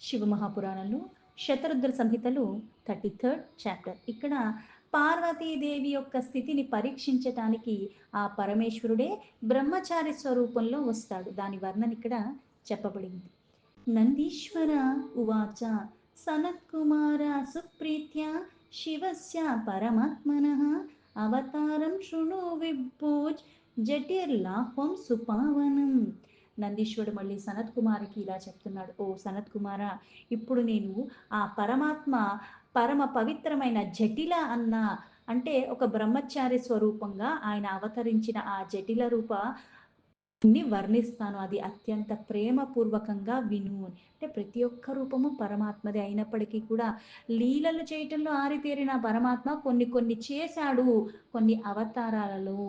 శివమహాపురాణంలో శతరుద్ర సంహితలో 33rd chapter. ఇక్కడ పార్వతీదేవి యొక్క స్థితిని పరీక్షించటానికి ఆ పరమేశ్వరుడే బ్రహ్మచారి స్వరూపంలో వస్తాడు. దాని వర్ణన ఇక్కడ చెప్పబడింది. నందీశ్వర ఉవాచ సనత్కుమార సుప్రీత్యా శివస్య పరమాత్మనః అవతారం శృణు విభోజ్ జటిర్లాహ్వం సుపావనం. నందీశ్వరుడు మళ్ళీ సనత్ కుమార్కి ఇలా చెప్తున్నాడు, ఓ సనత్ కుమార, ఇప్పుడు నేను ఆ పరమాత్మ పరమ పవిత్రమైన జటిల అన్న అంటే ఒక బ్రహ్మచారి స్వరూపంగా ఆయన అవతరించిన ఆ జటిల రూప వర్ణిస్తాను. అది అత్యంత ప్రేమపూర్వకంగా విను. అంటే ప్రతి ఒక్క రూపము పరమాత్మదే అయినప్పటికీ కూడా లీలలు చేయటంలో ఆరితేరిన పరమాత్మ కొన్ని కొన్ని చేశాడు కొన్ని అవతారాలలో.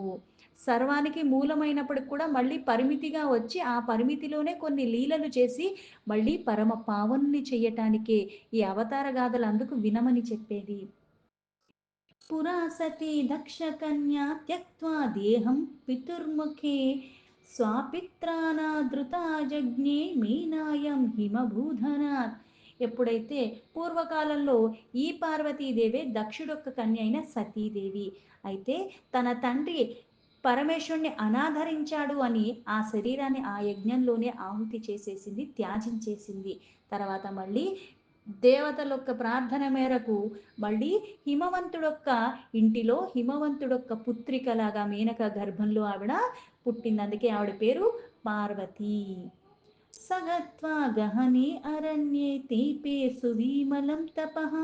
సర్వానికి మూలమైనప్పటికి కూడా మళ్ళీ పరిమితిగా వచ్చి ఆ పరిమితిలోనే కొన్ని లీలలు చేసి మళ్ళీ పరమ పావనుని చెయ్యటానికే ఈ అవతార గాథలు అందుకు వినమని చెప్పేది. పురా సతీ దక్ష కన్యా త్యక్త్వా దేహం పితుర్ముఖే స్వాపిత్రానాదృతా జజ్ఞే మీనాయం హిమభూధనాత్. ఎప్పుడైతే పూర్వకాలంలో ఈ పార్వతీదేవి దక్షుడొక్క కన్య అయిన సతీదేవి అయితే తన తండ్రి పరమేశ్వరుణ్ణి అనాదరించాడు అని ఆ శరీరాన్ని ఆ యజ్ఞంలోనే ఆహుతి చేసేసింది, త్యాజించేసింది. తర్వాత మళ్ళీ దేవతలొక్క ప్రార్థన మేరకు మళ్ళీ హిమవంతుడొక్క ఇంటిలో హిమవంతుడొక్క పుత్రికలాగా మేనక గర్భంలో ఆవిడ పుట్టింది. అందుకే ఆవిడ పేరు పార్వతి. సగత్వా గహనే అరణ్యే తీపే సువీమలం తపః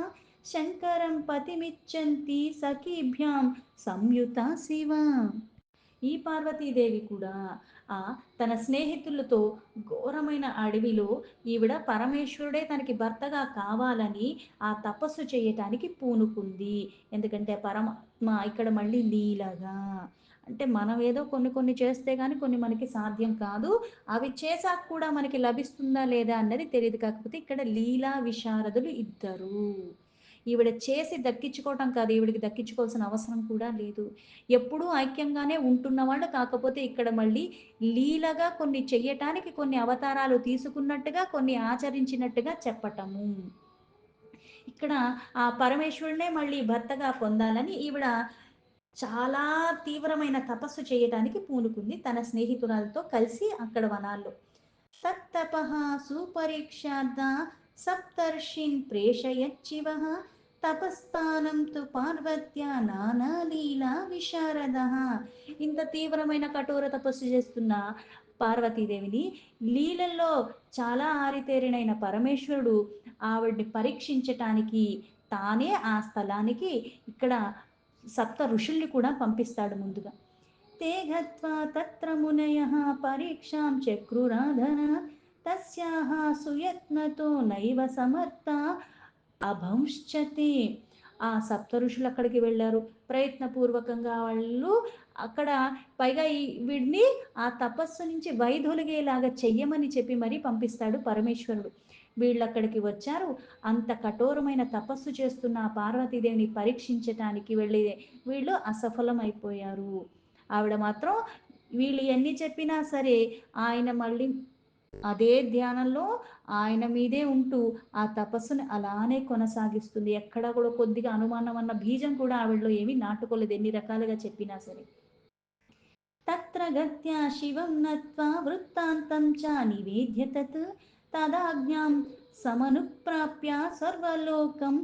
శంకరం పతిమిచ్చంతి సఖీభ్యాం సంయుత శివ. ఈ పార్వతీదేవి కూడా ఆ తన స్నేహితులతో ఘోరమైన అడవిలో ఈవిడ పరమేశ్వరుడే తనకి భర్తగా కావాలని ఆ తపస్సు చేయటానికి పూనుకుంది. ఎందుకంటే పరమాత్మ ఇక్కడ మళ్ళీ లీలగా అంటే మనం ఏదో కొన్ని కొన్ని చేస్తే కానీ కొన్ని మనకి సాధ్యం కాదు. అవి చేశాక కూడా మనకి లభిస్తుందా లేదా అన్నది తెలియదు. కాకపోతే ఇక్కడ లీలా విశారదులు ఇద్దరు. ఈవిడ చేసి దక్కించుకోవటం కాదు, ఈవిడికి దక్కించుకోవాల్సిన అవసరం కూడా లేదు. ఎప్పుడూ ఐక్యంగానే ఉంటున్నవాళ్ళు, కాకపోతే ఇక్కడ మళ్ళీ లీలగా కొన్ని చెయ్యటానికి కొన్ని అవతారాలు తీసుకున్నట్టుగా కొన్ని ఆచరించినట్టుగా చెప్పటము. ఇక్కడ ఆ పరమేశ్వరునే మళ్ళీ భర్తగా పొందాలని ఈవిడ చాలా తీవ్రమైన తపస్సు చేయటానికి పూనుకుంది తన స్నేహితురాలతో కలిసి అక్కడ వనాల్లో. తత్తపః సుపరీక్షార్థ సప్తర్షిన్ ప్రేషయచ్చివః తపస్థానం తు పార్వత్యా నానాలీలా విశారద. ఇంత తీవ్రమైన కఠోర తపస్సు చేస్తున్న పార్వతీదేవిని లీలల్లో చాలా ఆరితేరినైన పరమేశ్వరుడు ఆవిడ్ని పరీక్షించటానికి తానే ఆ స్థలానికి ఇక్కడ సప్త ఋషుల్ని కూడా పంపిస్తాడు ముందుగా. ते गत्वा तत्र मुनयः परीक्षां चक्रुराधन तस्याः सुयत्नतो नैव समर्था అభంశ్చతే. ఆ సప్త ఋషులు అక్కడికి వెళ్ళారు. ప్రయత్నపూర్వకంగా వాళ్ళు అక్కడ పైగా ఈ వీడిని ఆ తపస్సు నుంచి వైదొలిగేలాగా చెయ్యమని చెప్పి మరీ పంపిస్తాడు పరమేశ్వరుడు. వీళ్ళు అక్కడికి వచ్చారు. అంత కఠోరమైన తపస్సు చేస్తున్న ఆ పార్వతీదేవిని పరీక్షించటానికి వెళ్ళి వీళ్ళు అసఫలం అయిపోయారు. ఆవిడ మాత్రం వీళ్ళు ఎన్ని చెప్పినా సరే ఆయన మళ్ళీ అదే ధ్యానంలో ఆయన మీదే ఉంటూ ఆ తపస్సుని అలానే కొనసాగిస్తుంది. ఎక్కడ కూడా కొద్దిగా అనుమానం అన్న బీజం కూడా ఆవిడలో ఏమీ నాటుకోలేదు, ఎన్ని రకాలుగా చెప్పినా సరే. తత్ర గత్యా శివం నత్వా వృత్తాంతం చ నివేద్య తత్ తదాజ్ఞాం సమనుప్రాప్య సర్వలోకం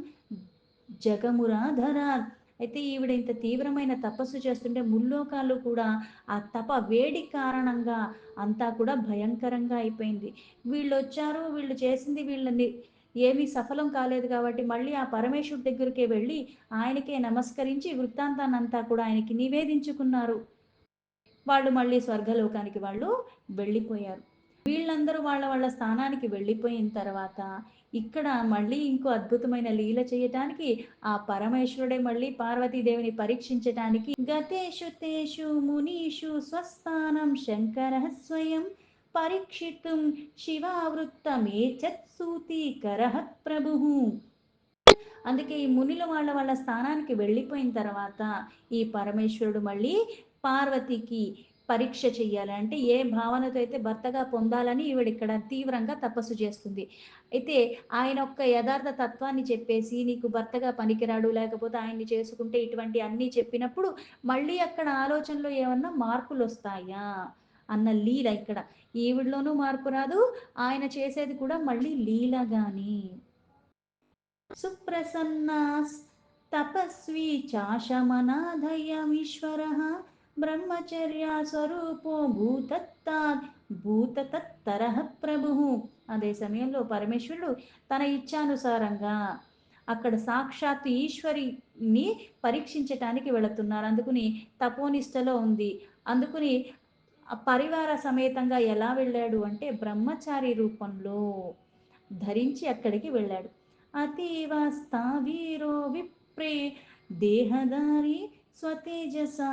జగమురాధరాత్. అయితే ఈవిడ ఇంత తీవ్రమైన తపస్సు చేస్తుంటే ముల్లోకాలు కూడా ఆ తప వేడి కారణంగా అంతా కూడా భయంకరంగా అయిపోయింది. వీళ్ళు వచ్చారు, వీళ్ళు చేసింది వీళ్ళని ఏమీ సఫలం కాలేదు కాబట్టి మళ్ళీ ఆ పరమేశ్వరుడి దగ్గరికే వెళ్ళి ఆయనకే నమస్కరించి వృత్తాంతాన్ని అంతా కూడా ఆయనకి నివేదించుకున్నారు. వాళ్ళు మళ్ళీ స్వర్గలోకానికి వాళ్ళు వెళ్ళిపోయారు. వీళ్ళందరూ వాళ్ళ వాళ్ళ స్థానానికి వెళ్ళిపోయిన తర్వాత ఇక్కడ మళ్ళీ ఇంకో అద్భుతమైన లీల చేయటానికి ఆ పరమేశ్వరుడే మళ్ళీ పార్వతీదేవిని పరీక్షించటానికి గతేషు తేషు మునీషు స్వస్థానం శంకర స్వయం పరీక్షితుం శివావృత్తమేచత్ సూతీకర ప్రభు. అందుకే ఈ మునిలు వాళ్ళ వాళ్ళ స్థానానికి వెళ్ళిపోయిన తర్వాత ఈ పరమేశ్వరుడు మళ్ళీ పార్వతికి పరీక్ష చెయ్యాలి. అంటే ఏ భావనతో అయితే భర్తగా పొందాలని ఈవిడిక్కడ తీవ్రంగా తపస్సు చేస్తుంది. అయితే ఆయన యొక్క యథార్థ తత్వాన్ని చెప్పేసి, నీకు భర్తగా పనికిరాడు, లేకపోతే ఆయన్ని చేసుకుంటే ఇటువంటి అన్నీ చెప్పినప్పుడు, మళ్ళీ అక్కడ ఆలోచనలో ఏమన్నా మార్పులొస్తాయా? అన్న లీల ఇక్కడ. ఈవిడలోనూ మార్పు రాదు, ఆయన చేసేది కూడా మళ్ళీ లీలగానే. సుప్రసన్నాస్ తపస్వి చాశమనాధయమీశ్వరः బ్రహ్మచర్యా స్వరూపో భూతతత్తరః ప్రభుః. అదే సమయంలో పరమేశ్వరుడు తన ఇచ్ఛానుసారంగా అక్కడ సాక్షాత్తు ఈశ్వరిని పరీక్షించటానికి వెళుతున్నారు. అందుకుని తపోనిష్టలో ఉంది. అందుకుని పరివార సమేతంగా ఎలా వెళ్ళాడు అంటే బ్రహ్మచారి రూపంలో ధరించి అక్కడికి వెళ్ళాడు. అతీవ స్థావీరో విప్రే దేహదారి స్వతేజసా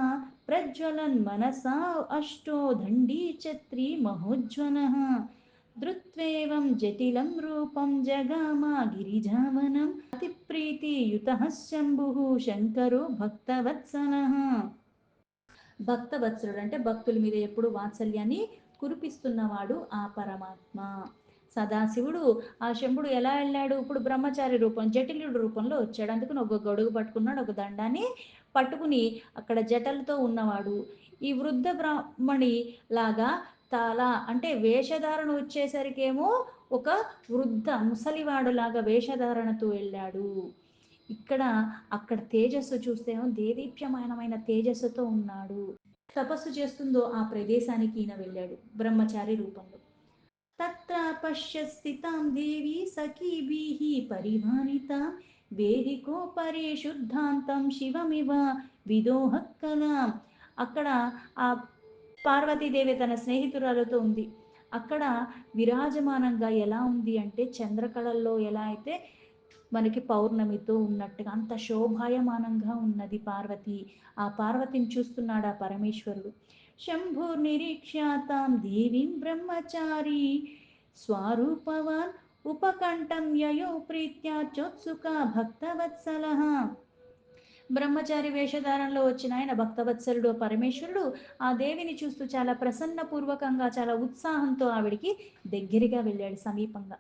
ప్రజ్వలన్ మనసా అష్టో దండీ చత్రి మహోజ్వలః ధృత్వేవం జటిలం రూపం జగామా గిరిజావనం అతిప్రీతియుతః శంభుః శంకరో భక్తవత్సలః. భక్తవత్సలుడు అంటే భక్తుల మీద ఎప్పుడు వాత్సల్యాన్ని కురిపిస్తున్నవాడు ఆ పరమాత్మ. సదాశివుడు ఆ శంభుడు ఎలా వెళ్ళాడు? ఇప్పుడు బ్రహ్మచారి రూపం, జటిలుడు రూపంలో వచ్చాడు. అందుకని ఒక గొడుగు పట్టుకున్నాడు, ఒక దండాన్ని పట్టుకుని అక్కడ జటలతో ఉన్నవాడు. ఈ వృద్ధ బ్రాహ్మణి లాగా చాలా అంటే వేషధారణ వచ్చేసరికేమో ఒక వృద్ధ ముసలివాడులాగా వేషధారణతో వెళ్ళాడు. ఇక్కడ అక్కడ తేజస్సు చూస్తేమో దేదీప్యమానమైన తేజస్సుతో ఉన్నాడు. తపస్సు చేస్తుందో ఆ ప్రదేశానికి ఈయన వెళ్ళాడు బ్రహ్మచారి రూపంలో. తత్ర పశ్య స్థితాం దేవి సఖీభిః పరివారితాం వేదికోపరి శుద్ధాంతం శివమివ విదోహః కలాం. అక్కడ ఆ పార్వతీదేవి తన స్నేహితురాలతో ఉంది. అక్కడ విరాజమానంగా ఎలా ఉంది అంటే చంద్రకళల్లో ఎలా అయితే మనకి పౌర్ణమితో ఉన్నట్టుగా అంత శోభాయమానంగా ఉన్నది పార్వతి. ఆ పార్వతిని చూస్తున్నాడు ఆ పరమేశ్వరుడు. శంభుర్నిరీక్ష్యాతాం దేవీం బ్రహ్మచారి స్వరూపవాన్ ఉపకంఠం యయో ప్రీత్యా చోత్సుక భక్తవత్సలః. బ్రహ్మచారి వేషధారణలో వచ్చిన ఆయన భక్తవత్సలుడు పరమేశ్వరుడు ఆ దేవిని చూస్తూ చాలా ప్రసన్నపూర్వకంగా చాలా ఉత్సాహంతో ఆవిడికి దగ్గరగా వెళ్ళాడు సమీపంగా.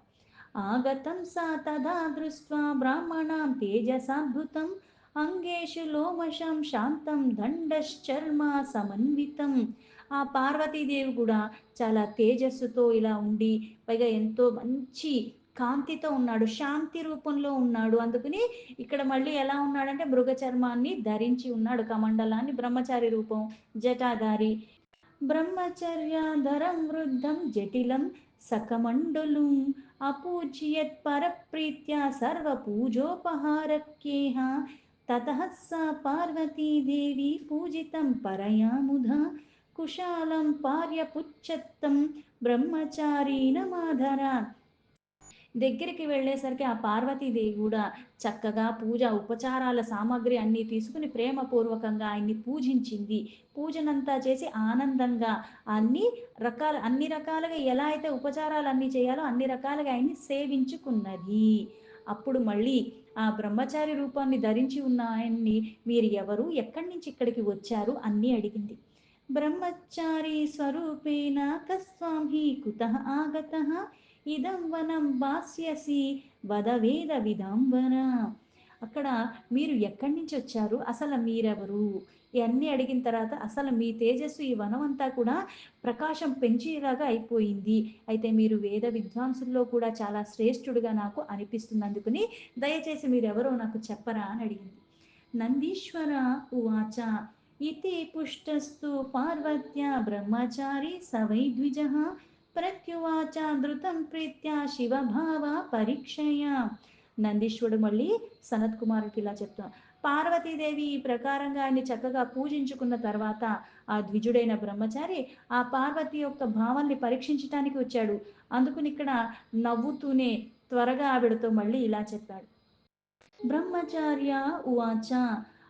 ఆగతం సా తదా దృష్ట్వా బ్రాహ్మణాం తేజసాద్భుతం అంగేషు లోమశం శాంతం దండశ్చర్మ సమన్వితం. ఆ పార్వతీదేవి కూడా చాలా తేజస్సుతో ఇలా ఉండి పైగా ఎంతో మంచి కాంతితో ఉన్నాడు, శాంతి రూపంలో ఉన్నాడు. అందుకని ఇక్కడ మళ్ళీ ఎలా ఉన్నాడంటే మృగ చర్మాన్ని ధరించి ఉన్నాడు, కమండలాన్ని, బ్రహ్మచారి రూపం, జటాధారి. బ్రహ్మచర్యాధరం వృద్ధం జటిలం సకమండలుం అపూజ్యత్ పరప్రీత్యా సర్వపూజోపహారక్యేహ తతః సా పార్వతీదేవి పూజితం పరయా ముధా కుశాలం పార్యపుచ్చత్తం బ్రహ్మచారీణమాధరాత్. దగ్గరికి వెళ్ళేసరికి ఆ పార్వతీదేవి కూడా చక్కగా పూజ ఉపచారాల సామాగ్రి అన్నీ తీసుకుని ప్రేమపూర్వకంగా ఆయన్ని పూజించింది. పూజనంతా చేసి ఆనందంగా అన్ని రకాలుగా ఎలా అయితే ఉపచారాలు అన్నీ చేయాలో అన్ని రకాలుగా ఆయన్ని సేవించుకున్నది. అప్పుడు మళ్ళీ ఆ బ్రహ్మచారి రూపాన్ని ధరించి ఉన్న ఆయన్ని మీరు ఎవరు, ఎక్కడి నుంచి ఇక్కడికి వచ్చారు అన్నీ అడిగింది. బ్రహ్మచారి స్వరూపేణ కస్వాం హి కుతః ఆగతః ఇదం వనం భాస్యసి వద వేద విదాంబర. అక్కడ మీరు ఎక్కడి నుంచి వచ్చారు, అసలు మీరెవరు, ఇవన్నీ అడిగిన తర్వాత అసలు మీ తేజస్సు ఈ వనం అంతా కూడా ప్రకాశం పెంచేలాగా అయిపోయింది. అయితే మీరు వేద విద్వాంసుల్లో కూడా చాలా శ్రేష్ఠుడుగా నాకు అనిపిస్తుంది. అందుకని దయచేసి మీరెవరో నాకు చెప్పరా అని అడిగింది. నందీశ్వర ఉవాచ ఇతి పుష్టస్తు పార్వత్యా బ్రహ్మచారి సవై ద్విజః ప్రత్యువాచ ధృతం ప్రీత్యా శివభావ పరీక్షయ. నందీశ్వరుడు మళ్ళీ సనత్ కుమారుడికి ఇలా చెప్తాం. పార్వతీదేవి ఈ ప్రకారంగా ఆయన్ని చక్కగా పూజించుకున్న తర్వాత ఆ ద్విజుడైన బ్రహ్మచారి ఆ పార్వతి యొక్క భావాన్ని పరీక్షించటానికి వచ్చాడు. అందుకుని ఇక్కడ నవ్వుతూనే త్వరగా ఆవిడతో మళ్ళీ ఇలా చెప్పాడు. బ్రహ్మచార్య ఉవాచ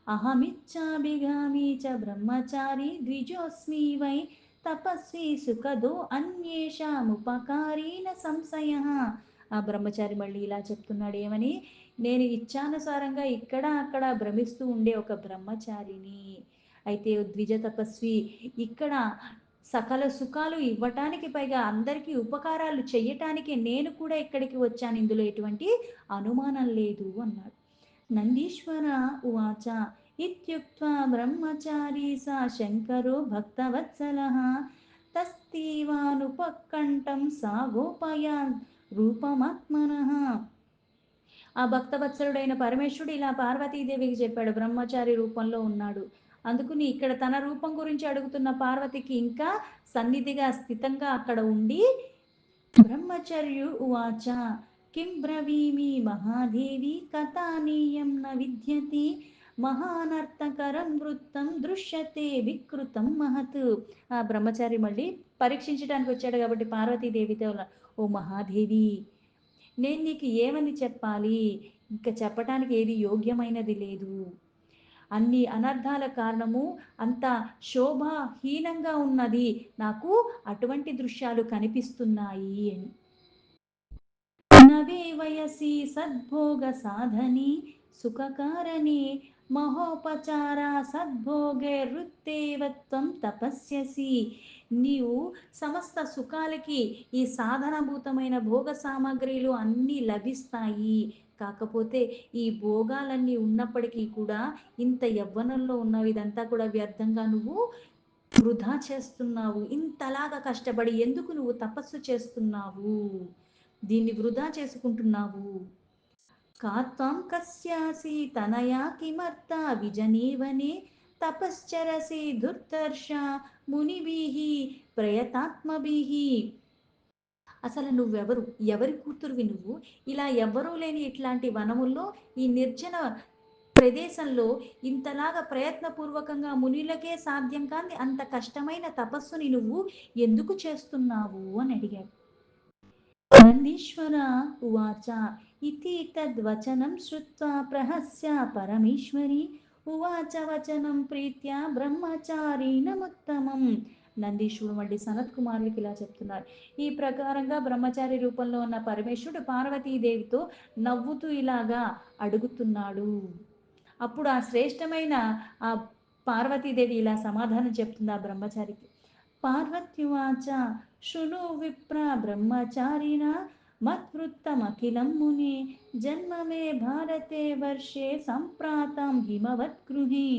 అహమిచ్చాభిగామి చ బ్రహ్మచారి ద్విజోస్మి వై తపస్వి సుఖదో అన్యేషాముపకారీన సంశయ. ఆ బ్రహ్మచారి మళ్ళీ ఇలా చెప్తున్నాడు ఏమని, నేను ఇచ్చానుసారంగా ఇక్కడ అక్కడ భ్రమిస్తూ ఉండే ఒక బ్రహ్మచారిని. అయితే ద్విజ తపస్వి, ఇక్కడ సకల సుఖాలు ఇవ్వటానికి పైగా అందరికీ ఉపకారాలు చెయ్యటానికి నేను కూడా ఇక్కడికి వచ్చాను, ఇందులో ఎటువంటి అనుమానం లేదు అన్నాడు. నందీశ్వర ఉవాచ ఇత్యుక్త్వా బ్రహ్మచారీ సా శంకరో భక్తవత్సలః తస్తీవానుపకంఠం సా గోపయాన్ రూపమాత్మనః. ఆ భక్తవత్సలుడైన పరమేశ్వరుడు ఇలా పార్వతీదేవికి చెప్పాడు, బ్రహ్మచారి రూపంలో ఉన్నాడు. అందుకుని ఇక్కడ తన రూపం గురించి అడుగుతున్న పార్వతికి ఇంకా సన్నిధిగా స్థితంగా అక్కడ ఉండి, బ్రహ్మచర్యు ఉవాచ కిం బ్రవీమి మహాదేవి కథానీయం న విద్యతి మహానర్థకరం వృత్తం దృశ్యతే వికృతం మహత్. ఆ బ్రహ్మచారి మళ్ళీ పరీక్షించడానికి వచ్చాడు కాబట్టి పార్వతీదేవితో, ఓ మహాదేవి, నేను నీకు ఏమని చెప్పాలి, ఇంకా చెప్పటానికి ఏది యోగ్యమైనది లేదు, అన్ని అనర్థాల కారణము అంత శోభాహీనంగా ఉన్నది, నాకు అటువంటి దృశ్యాలు కనిపిస్తున్నాయి అని. నవే వయసి సద్భోగ సాధని సుఖకారణి మహోపచార సద్భోగే వృత్తేవత్వం తపస్యసి. నీవు సమస్త సుఖాలకి ఈ సాధనభూతమైన భోగ సామాగ్రిలు అన్నీ లభిస్తాయి, కాకపోతే ఈ భోగాలన్నీ ఉన్నప్పటికీ కూడా ఇంత యవ్వనంలో ఉన్నావు, ఇదంతా కూడా వ్యర్థంగా నువ్వు వృధా చేస్తున్నావు, ఇంతలాగా కష్టపడి ఎందుకు నువ్వు తపస్సు చేస్తున్నావు, దీన్ని వృధా చేసుకుంటున్నావు. కాత్వం కస్యాసి తనయా కిమర్థ విజనీవనే తపశ్చరసి దుర్దర్శ మునిభిః ప్రయతాత్మభిః. అసలు నువ్వెవరు, ఎవరి కూతురువి నువ్వు, ఇలా ఎవ్వరూ లేని ఇట్లాంటి వనముల్లో ఈ నిర్జన ప్రదేశంలో ఇంతలాగా ప్రయత్నపూర్వకంగా మునిలకే సాధ్యం కాని అంత కష్టమైన తపస్సుని నువ్వు ఎందుకు చేస్తున్నావు అని అడిగాడు. నందీశ్వర ఉవాచ ఇతి తద్వచనం శ్రుత్వా ప్రహస్య పరమేశ్వరి ఉవాచ వచనం ప్రీత్యా బ్రహ్మచారిణముత్తమం. నందీశ్వరుడు మళ్ళీ సనత్ కుమారుడికి ఇలా చెప్తున్నారు. ఈ ప్రకారంగా బ్రహ్మచారి రూపంలో ఉన్న పరమేశ్వరుడు పార్వతీదేవితో నవ్వుతూ ఇలాగా అడుగుతున్నాడు. అప్పుడు ఆ శ్రేష్టమైన ఆ పార్వతీదేవి ఇలా సమాధానం చెప్తుంది ఆ బ్రహ్మచారికి. పార్వత్యువాచ శృణు విప్ర బ్రహ్మచారిణ మద్వృత్తమఖిలం ముని జన్మ మే భారతే వర్షే సంప్రాతం హిమవత్ గృహి.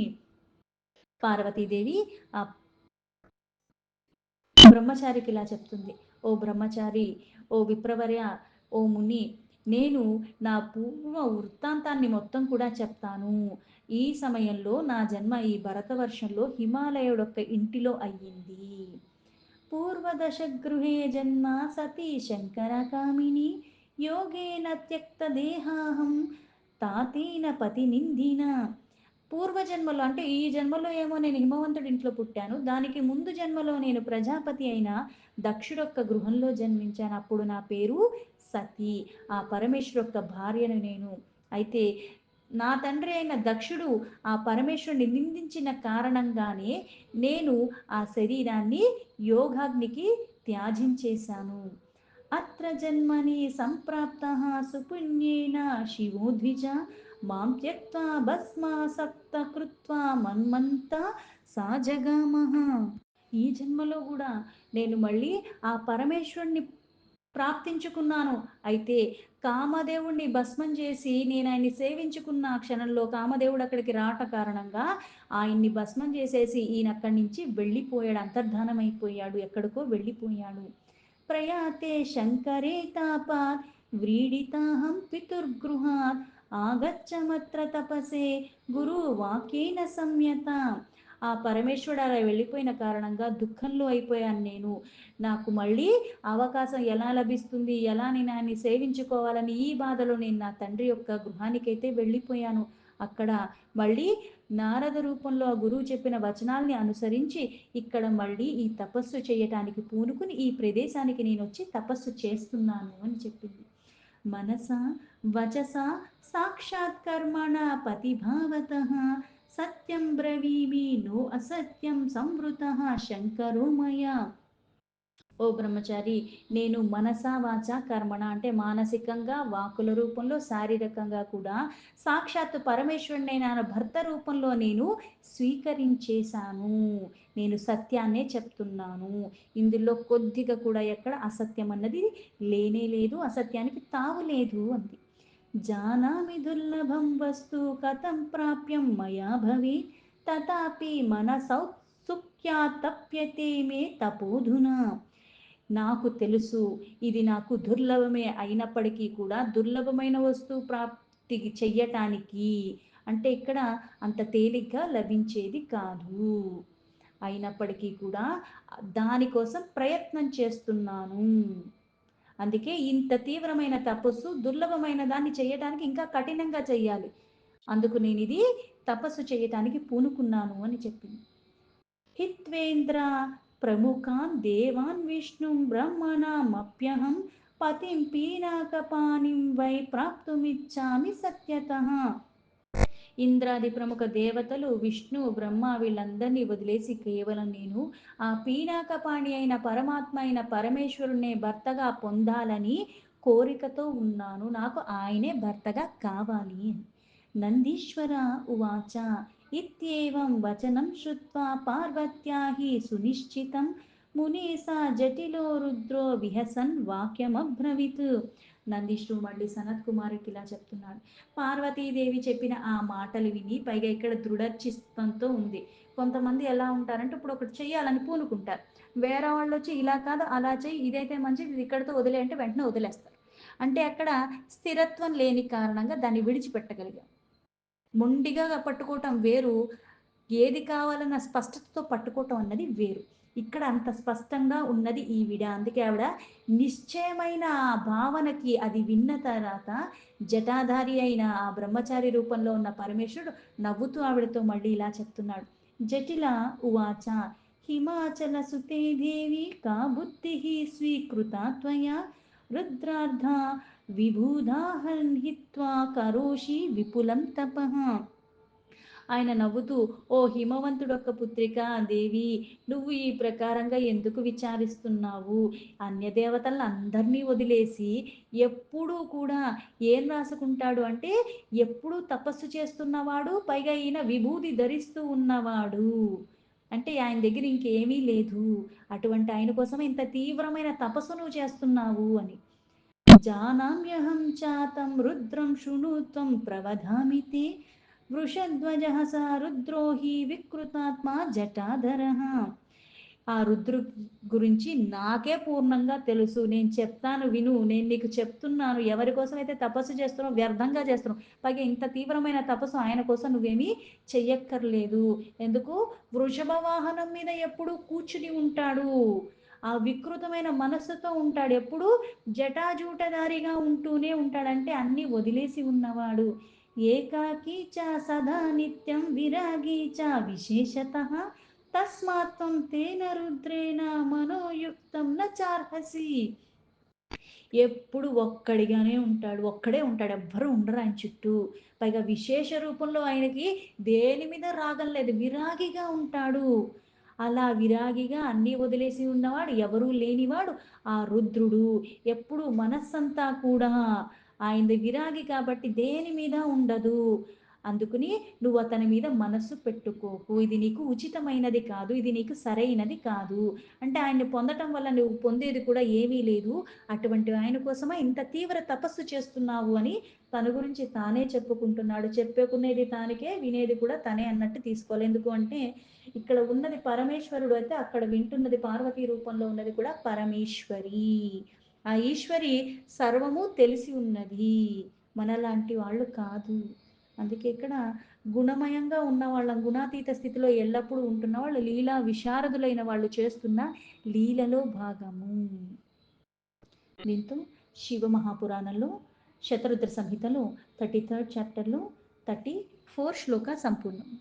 పార్వతీదేవి ఆ బ్రహ్మచారికి ఇలా చెప్తుంది, ఓ బ్రహ్మచారి, ఓ విప్రవర్య, ఓ ముని, నేను నా పూర్వ వృత్తాంతాన్ని మొత్తం కూడా చెప్తాను. ఈ సమయంలో నా జన్మ ఈ భరతవర్షంలో హిమాలయుడొక్క ఇంటిలో అయ్యింది. పూర్వదశగృహే జన్మ సతీ శంకరకామిని యోగేన త్యక్త దేహాహం తాతేన పతి నిందిన. పూర్వజన్మలో అంటే ఈ జన్మలో ఏమో నేను హిమవంతుడి ఇంట్లో పుట్టాను, దానికి ముందు జన్మలో నేను ప్రజాపతి అయిన దక్షుడొక్క గృహంలో జన్మించాను, అప్పుడు నా పేరు సతీ, ఆ పరమేశ్వరొక్క భార్యను నేను. అయితే నా తండ్రి అయిన దక్షుడు ఆ పరమేశ్వరుని నిందించిన కారణంగానే నేను ఆ శరీరాన్ని యోగాగ్నికి త్యాజించేశాను. అత్ర జన్మని సంప్రాప్త సుపుణ్యేన శివో ద్విజ మాం త్యక్త్వా భస్మాసక్త కృత్వా మన్మంత సాజగామః. ఈ జన్మలో కూడా నేను మళ్ళీ ఆ పరమేశ్వరుణ్ణి ప్రాప్తించుకున్నాను. అయితే కామదేవుణ్ణి భస్మం చేసి నేను ఆయన్ని సేవించుకున్న ఆ క్షణంలో కామదేవుడు అక్కడికి రావట కారణంగా ఆయన్ని భస్మం చేసేసి ఈయన అక్కడి నుంచి వెళ్ళిపోయాడు, అంతర్ధానమైపోయాడు, ఎక్కడికో వెళ్ళిపోయాడు. ప్రయాతే శంకరే తాపాత్ వ్రీడితాహం పితుర్గృహాత్ ఆగచ్చమత్ర తపసే గురు వాక్యేన సంయత. ఆ పరమేశ్వరుడు అలా వెళ్ళిపోయిన కారణంగా దుఃఖంలో అయిపోయాను నేను, నాకు మళ్ళీ అవకాశం ఎలా లభిస్తుంది, ఎలా నేను ఆయన్ని సేవించుకోవాలని ఈ బాధలో నేను నా తండ్రి యొక్క గృహానికైతే వెళ్ళిపోయాను. అక్కడ మళ్ళీ నారద రూపంలో ఆ గురువు చెప్పిన వచనాల్ని అనుసరించి ఇక్కడ మళ్ళీ ఈ తపస్సు చేయటానికి పూనుకుని ఈ ప్రదేశానికి నేను వచ్చి తపస్సు చేస్తున్నాను అని చెప్పింది. మనస వచస సాక్షాత్ కర్మణ పతిభావత సత్యం బ్రవీమి నో అసత్యం సంవృత శంకరో మయా. ఓ బ్రహ్మచారి, నేను మనసా వాచా కర్మణ అంటే మానసికంగా, వాక్కుల రూపంలో, శారీరకంగా కూడా సాక్షాత్తు పరమేశ్వరుడైన ఆయన భర్త రూపంలో నేను స్వీకరించేశాను. నేను సత్యాన్నే చెప్తున్నాను. ఇందులో కొద్దిగా కూడా ఎక్కడ అసత్యం అన్నది లేనే లేదు. అసత్యానికి తావు లేదు అంది. జానామి దుర్లభం వస్తు కథం ప్రాప్యం మయా భవేత్ తథాపి మనసౌత్సుక్యాతప్యతే మే తపోధునా. నాకు తెలుసు ఇది నాకు దుర్లభమే అయినప్పటికీ కూడా దుర్లభమైన వస్తువు ప్రాప్తి చెయ్యటానికి అంటే ఇక్కడ అంత తేలిగ్గా లభించేది కాదు. అయినప్పటికీ కూడా దానికోసం ప్రయత్నం చేస్తున్నాను. అందుకే ఇంత తీవ్రమైన తపస్సు దుర్లభమైన దాన్ని చేయటానికి ఇంకా కఠినంగా చెయ్యాలి. అందుకు నేను ఇది తపస్సు చేయటానికి పూనుకున్నాను అని చెప్పింది. హిత్వేంద్ర ప్రముఖాన్ దేవాన్ విష్ణుం బ్రహ్మణమప్యహం పతిం పీనాకపాణిం వై ప్రాప్తుమిచ్చామి సత్యతః. ఇంద్రాది ప్రముఖ దేవతలు విష్ణు బ్రహ్మ వీళ్ళందరినీ వదిలేసి కేవలం నేను ఆ పీనాకపాణి అయిన పరమాత్మ అయిన పరమేశ్వరుణ్ణే భర్తగా పొందాలని కోరికతో ఉన్నాను. నాకు ఆయనే భర్తగా కావాలి అని. నందీశ్వర ఉవాచ ఇత్యేవం వచనం శ్రుత్వా పార్వత్యా హి సునిశ్చితం మునేసా జటిలో రుద్రో విహసన్ వాక్యమబ్రవీత్. నందీశ్వరుడు మళ్ళీ సనత్ కుమారుడికి ఇలా చెప్తున్నాడు. పార్వతీదేవి చెప్పిన ఆ మాటలు విని పైగా ఇక్కడ దృఢచిత్తంతో ఉంది. కొంతమంది ఎలా ఉంటారంటే ఇప్పుడు ఒకటి చెయ్యాలని పూనుకుంటారు. వేరే వాళ్ళు వచ్చి ఇలా కాదు అలా చెయ్యి ఇదైతే మంచిది ఇది ఇక్కడితో వదిలే అంటే వెంటనే వదిలేస్తారు. అంటే అక్కడ స్థిరత్వం లేని కారణంగా దాన్ని విడిచిపెట్టగలిగాం. మొండిగా పట్టుకోవటం వేరు, ఏది కావాలన్న స్పష్టతతో పట్టుకోవటం అన్నది వేరు. ఇక్కడ అంత స్పష్టంగా ఉన్నది ఈవిడ. అందుకే ఆవిడ నిశ్చయమైన ఆ భావనకి అది విన్న తర్వాత జటాధారి అయిన ఆ బ్రహ్మచారి రూపంలో ఉన్న పరమేశ్వరుడు నవ్వుతూ ఆవిడతో మళ్ళీ ఇలా చెప్తున్నాడు. జటిల ఉవాచ హిమాచల సుతే దేవి కా బుద్ధి స్వీకృత త్వయా రుద్రార్థ విబుధాహన్ హిత్వా కరోషి విపులం తపః. ఆయన నవ్వుతూ, ఓ హిమవంతుడొక్క పుత్రిక దేవి, నువ్వు ఈ ప్రకారంగా ఎందుకు విచారిస్తున్నావు? అన్యదేవతలను అందరినీ వదిలేసి ఎప్పుడూ కూడా ఏం రాసుకుంటాడు అంటే ఎప్పుడూ తపస్సు చేస్తున్నవాడు, పైగా ఈయన విభూది ధరిస్తూ ఉన్నవాడు. అంటే ఆయన దగ్గర ఇంకేమీ లేదు. అటువంటి ఆయన కోసం ఇంత తీవ్రమైన తపస్సు నువ్వు చేస్తున్నావు అని. జానామ్యహం చాతం రుద్రం శృణు త్వం ప్రవధామి తే వృషధ్వజః స రుద్రో హి వికృతాత్మా జటాధరః. ఆ రుద్రు గురించి నాకే పూర్ణంగా తెలుసు. నేను చెప్తాను విను. నేను నీకు చెప్తున్నాను. ఎవరి కోసం అయితే తపస్సు చేస్తున్నావు వ్యర్థంగా చేస్తున్నావు. పైగా ఇంత తీవ్రమైన తపస్సు ఆయన కోసం నువ్వేమీ చెయ్యక్కర్లేదు. ఎందుకు? వృషభ వాహనం మీద ఎప్పుడు కూర్చుని ఉంటాడు. ఆ వికృతమైన మనస్సుతో ఉంటాడు. ఎప్పుడు జటాజూటధారిగా ఉంటూనే ఉంటాడంటే అన్నీ వదిలేసి ఉన్నవాడు. ఏకాకీ చ సదా నిత్యం విరాగీ చ విశేషతః తస్మాత్ త్వం తేన రుద్రేణ మనోయుక్తం న చార్హసి. ఎప్పుడు ఒక్కడిగానే ఉంటాడు. ఒక్కడే ఉంటాడు. ఎవ్వరు ఉండరు ఆయన చుట్టూ. పైగా విశేష రూపంలో ఆయనకి దేని మీద రాగం లేదు. విరాగిగా ఉంటాడు. అలా విరాగిగా అన్నీ వదిలేసి ఉన్నవాడు, ఎవరూ లేనివాడు ఆ రుద్రుడు. ఎప్పుడు మనస్సంతా కూడా ఆయనది విరాగి కాబట్టి దేని మీద ఉండదు. అందుకని నువ్వు అతని మీద మనస్సు పెట్టుకోకు. ఇది నీకు ఉచితమైనది కాదు. ఇది నీకు సరైనది కాదు. అంటే ఆయన్ని పొందటం వల్ల నువ్వు పొందేది కూడా ఏమీ లేదు. అటువంటి ఆయన కోసమే ఇంత తీవ్ర తపస్సు చేస్తున్నావు అని తన గురించి తానే చెప్పుకుంటున్నాడు. చెప్పుకునేది తానికే, వినేది కూడా తనే అన్నట్టు తీసుకోవాలి. ఎందుకు అంటే ఇక్కడ ఉన్నది పరమేశ్వరుడు అయితే అక్కడ వింటున్నది పార్వతీ రూపంలో ఉన్నది కూడా పరమేశ్వరి. ఆ ఈశ్వరి సర్వము తెలిసి ఉన్నది. మనలాంటి వాళ్ళు కాదు. అందుకే ఇక్కడ గుణమయంగా ఉన్న వాళ్ళం గుణాతీత స్థితిలో ఎల్లప్పుడూ ఉంటున్న వాళ్ళు లీలా విశారదులైన వాళ్ళు చేస్తున్న లీలలో భాగము. దీంతో శివ మహాపురాణంలో శతరుద్ర సంహితలో 33rd చాప్టర్లో 34 శ్లోక సంపూర్ణం.